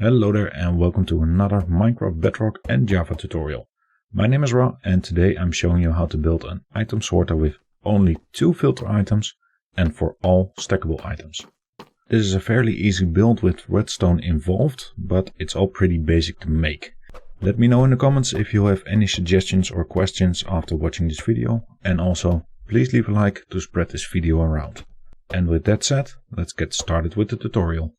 Hello there and welcome to another Minecraft Bedrock and Java tutorial. My name is Ra and today I'm showing you how to build an item sorter with only 2 filter items and for all stackable items. This is a fairly easy build with redstone involved, but it's all pretty basic to make. Let me know in the comments if you have any suggestions or questions after watching this video, and also please leave a like to spread this video around. And with that said, let's get started with the tutorial.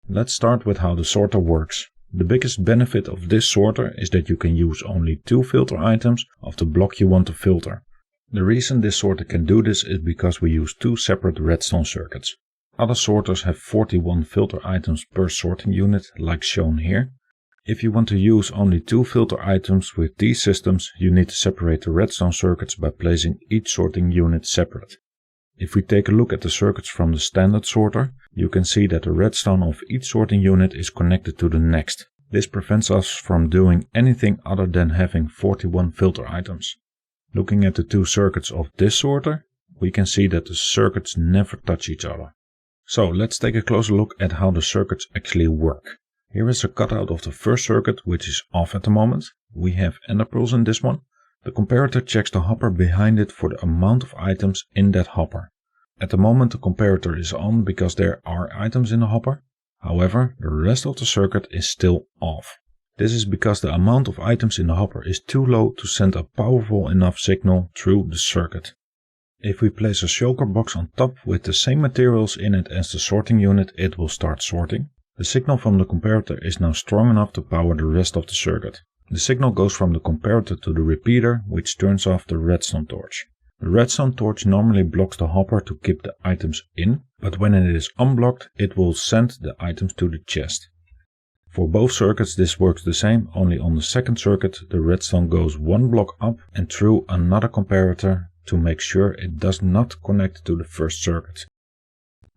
Let's start with how the sorter works. The biggest benefit of this sorter is that you can use only 2 filter items of the block you want to filter. The reason this sorter can do this is because we use 2 separate redstone circuits. Other sorters have 41 filter items per sorting unit, like shown here. If you want to use only 2 filter items with these systems, you need to separate the redstone circuits by placing each sorting unit separate. If we take a look at the circuits from the standard sorter, you can see that the redstone of each sorting unit is connected to the next. This prevents us from doing anything other than having 41 filter items. Looking at the 2 circuits of this sorter, we can see that the circuits never touch each other. So let's take a closer look at how the circuits actually work. Here is a cutout of the first circuit, which is off at the moment. We have ender pearls in this one. The comparator checks the hopper behind it for the amount of items in that hopper. At the moment the comparator is on because there are items in the hopper. However, the rest of the circuit is still off. This is because the amount of items in the hopper is too low to send a powerful enough signal through the circuit. If we place a shulker box on top with the same materials in it as the sorting unit, it will start sorting. The signal from the comparator is now strong enough to power the rest of the circuit. The signal goes from the comparator to the repeater, which turns off the redstone torch. The redstone torch normally blocks the hopper to keep the items in, but when it is unblocked, it will send the items to the chest. For both circuits this works the same, only on the second circuit the redstone goes 1 block up and through another comparator to make sure it does not connect to the first circuit.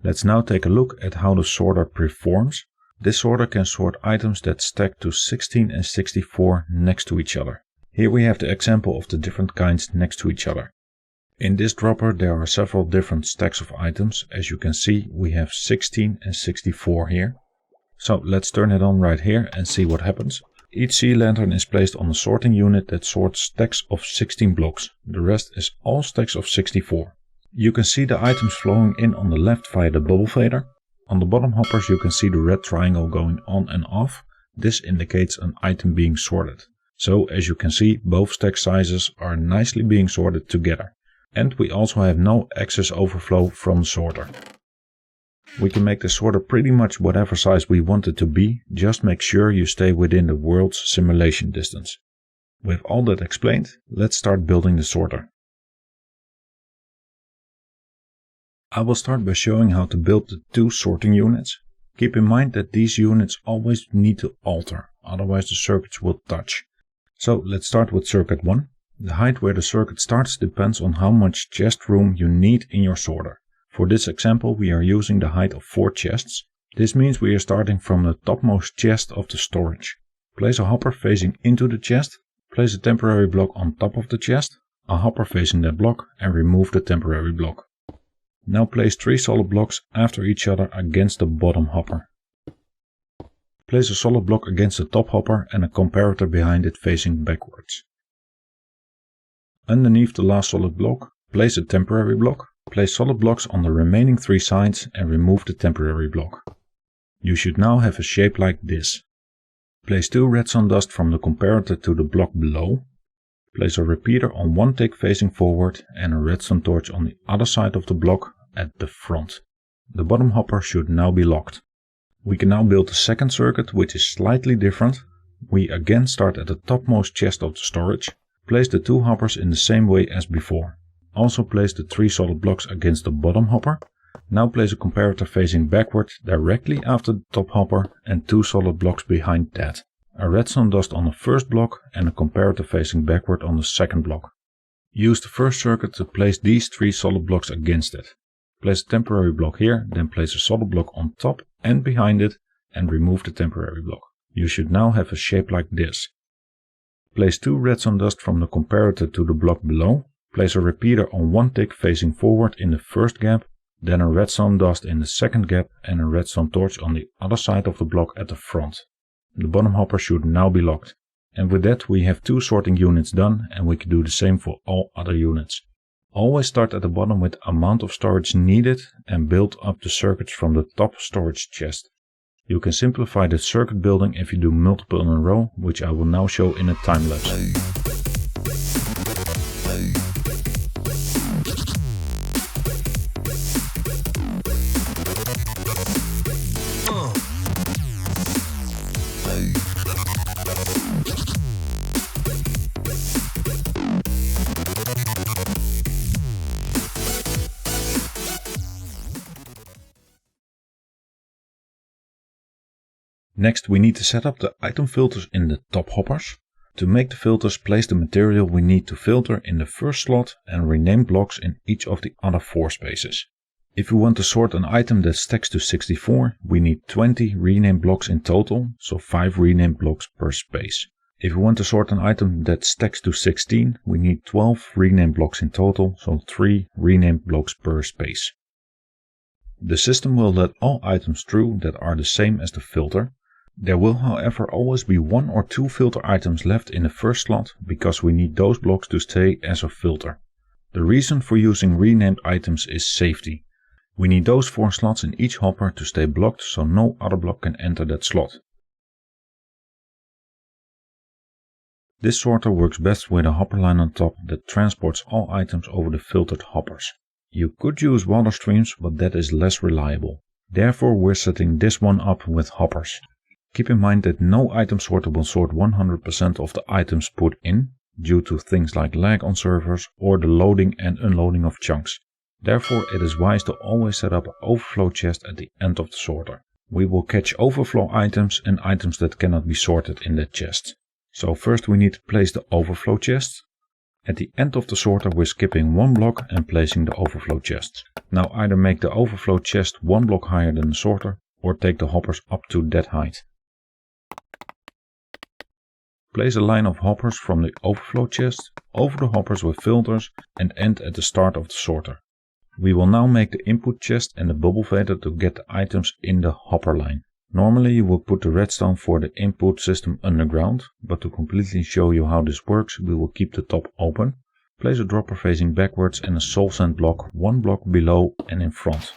Let's now take a look at how the sorter performs. This sorter can sort items that stack to 16 and 64 next to each other. Here we have the example of the different kinds next to each other. In this dropper there are several different stacks of items. As you can see, we have 16 and 64 here. So let's turn it on right here and see what happens. Each sea lantern is placed on a sorting unit that sorts stacks of 16 blocks. The rest is all stacks of 64. You can see the items flowing in on the left via the bubblevator. On the bottom hoppers you can see the red triangle going on and off. This indicates an item being sorted. So as you can see, both stack sizes are nicely being sorted together. And we also have no excess overflow from the sorter. We can make the sorter pretty much whatever size we want it to be, just make sure you stay within the world's simulation distance. With all that explained, let's start building the sorter. I will start by showing how to build the 2 sorting units. Keep in mind that these units always need to alter, otherwise the circuits will touch. So let's start with circuit 1. The height where the circuit starts depends on how much chest room you need in your sorter. For this example we are using the height of 4 chests. This means we are starting from the topmost chest of the storage. Place a hopper facing into the chest, place a temporary block on top of the chest, a hopper facing that block, and remove the temporary block. Now place 3 solid blocks after each other against the bottom hopper. Place a solid block against the top hopper and a comparator behind it facing backwards. Underneath the last solid block, place a temporary block. Place solid blocks on the remaining 3 sides and remove the temporary block. You should now have a shape like this. Place 2 redstone dust from the comparator to the block below. Place a repeater on one tick facing forward and a redstone torch on the other side of the block at the front. The bottom hopper should now be locked. We can now build the second circuit, which is slightly different. We again start at the topmost chest of the storage. Place the 2 hoppers in the same way as before. Also place the 3 solid blocks against the bottom hopper. Now place a comparator facing backward directly after the top hopper and 2 solid blocks behind that. A redstone dust on the first block and a comparator facing backward on the second block. Use the first circuit to place these 3 solid blocks against it. Place a temporary block here, then place a solid block on top and behind it and remove the temporary block. You should now have a shape like this. Place 2 redstone dust from the comparator to the block below. Place a repeater on one tick facing forward in the first gap, then a redstone dust in the second gap and a redstone torch on the other side of the block at the front. The bottom hopper should now be locked. And with that we have 2 sorting units done, and we can do the same for all other units. Always start at the bottom with the amount of storage needed and build up the circuits from the top storage chest. You can simplify the circuit building if you do multiple in a row, which I will now show in a time lapse. Next we need to set up the item filters in the top hoppers. To make the filters, place the material we need to filter in the first slot and rename blocks in each of the other 4 spaces. If we want to sort an item that stacks to 64, we need 20 rename blocks in total, so 5 rename blocks per space. If we want to sort an item that stacks to 16, we need 12 rename blocks in total, so 3 rename blocks per space. The system will let all items through that are the same as the filter. There will however always be 1 or 2 filter items left in the first slot because we need those blocks to stay as a filter. The reason for using renamed items is safety. We need those 4 slots in each hopper to stay blocked so no other block can enter that slot. This sorter works best with a hopper line on top that transports all items over the filtered hoppers. You could use water streams, but that is less reliable. Therefore we're setting this one up with hoppers. Keep in mind that no item sorter will sort 100% of the items put in, due to things like lag on servers or the loading and unloading of chunks. Therefore it is wise to always set up an overflow chest at the end of the sorter. We will catch overflow items and items that cannot be sorted in that chest. So first we need to place the overflow chest. At the end of the sorter we're skipping 1 block and placing the overflow chest. Now either make the overflow chest 1 block higher than the sorter or take the hoppers up to that height. Place a line of hoppers from the overflow chest over the hoppers with filters and end at the start of the sorter. We will now make the input chest and the bubblevator to get the items in the hopper line. Normally you will put the redstone for the input system underground, but to completely show you how this works we will keep the top open. Place a dropper facing backwards and a soul sand block 1 block below and in front.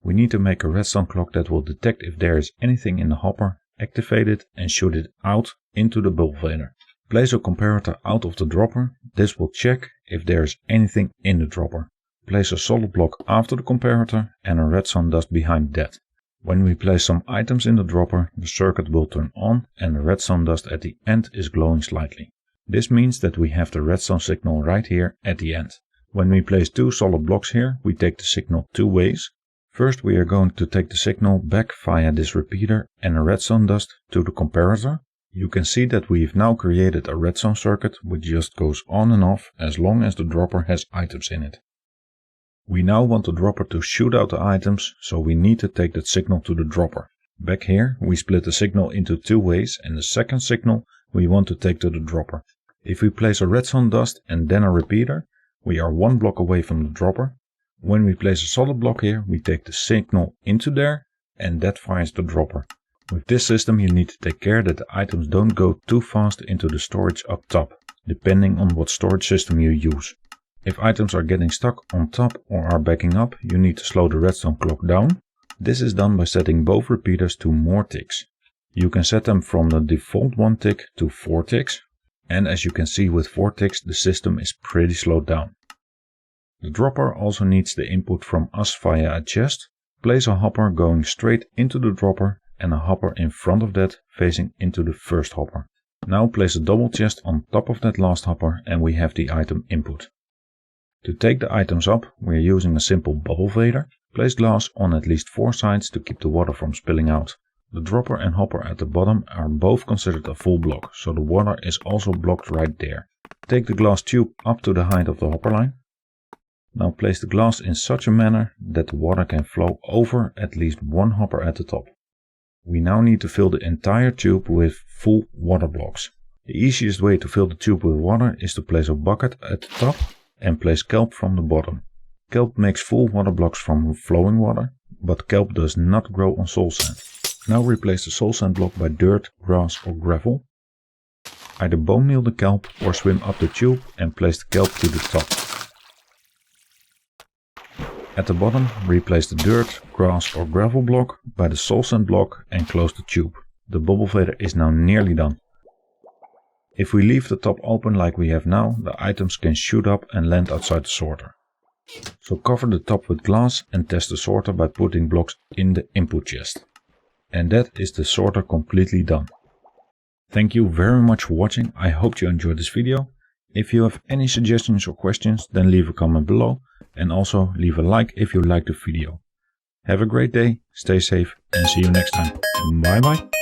We need to make a redstone clock that will detect if there is anything in the hopper, activate it and shoot it out into the bubblevator. Place a comparator out of the dropper. This will check if there is anything in the dropper. Place a solid block after the comparator and a redstone dust behind that. When we place some items in the dropper, the circuit will turn on and the redstone dust at the end is glowing slightly. This means that we have the redstone signal right here at the end. When we place 2 solid blocks here, we take the signal 2 ways. First we are going to take the signal back via this repeater and a redstone dust to the comparator. You can see that we've now created a redstone circuit which just goes on and off as long as the dropper has items in it. We now want the dropper to shoot out the items, so we need to take that signal to the dropper. Back here we split the signal into 2 ways and the second signal we want to take to the dropper. If we place a redstone dust and then a repeater, we are 1 block away from the dropper. When we place a solid block here, we take the signal into there and that fires the dropper. With this system you need to take care that the items don't go too fast into the storage up top, depending on what storage system you use. If items are getting stuck on top or are backing up, you need to slow the redstone clock down. This is done by setting both repeaters to more ticks. You can set them from the default 1 tick to 4 ticks. And as you can see with 4 ticks the system is pretty slowed down. The dropper also needs the input from us via a chest. Place a hopper going straight into the dropper and a hopper in front of that facing into the first hopper. Now place a double chest on top of that last hopper and we have the item input. To take the items up we are using a simple bubblevator. Place glass on at least 4 sides to keep the water from spilling out. The dropper and hopper at the bottom are both considered a full block, so the water is also blocked right there. Take the glass tube up to the height of the hopper line. Now place the glass in such a manner that the water can flow over at least 1 hopper at the top. We now need to fill the entire tube with full water blocks. The easiest way to fill the tube with water is to place a bucket at the top and place kelp from the bottom. Kelp makes full water blocks from flowing water, but kelp does not grow on soul sand. Now replace the soul sand block by dirt, grass or gravel. Either bone meal the kelp or swim up the tube and place the kelp to the top. At the bottom, replace the dirt, grass or gravel block by the soul sand block and close the tube. The bubblevator is now nearly done. If we leave the top open like we have now, the items can shoot up and land outside the sorter. So cover the top with glass and test the sorter by putting blocks in the input chest. And that is the sorter completely done. Thank you very much for watching. I hope you enjoyed this video. If you have any suggestions or questions, then leave a comment below. And also leave a like if you liked the video. Have a great day, stay safe and see you next time. Bye bye.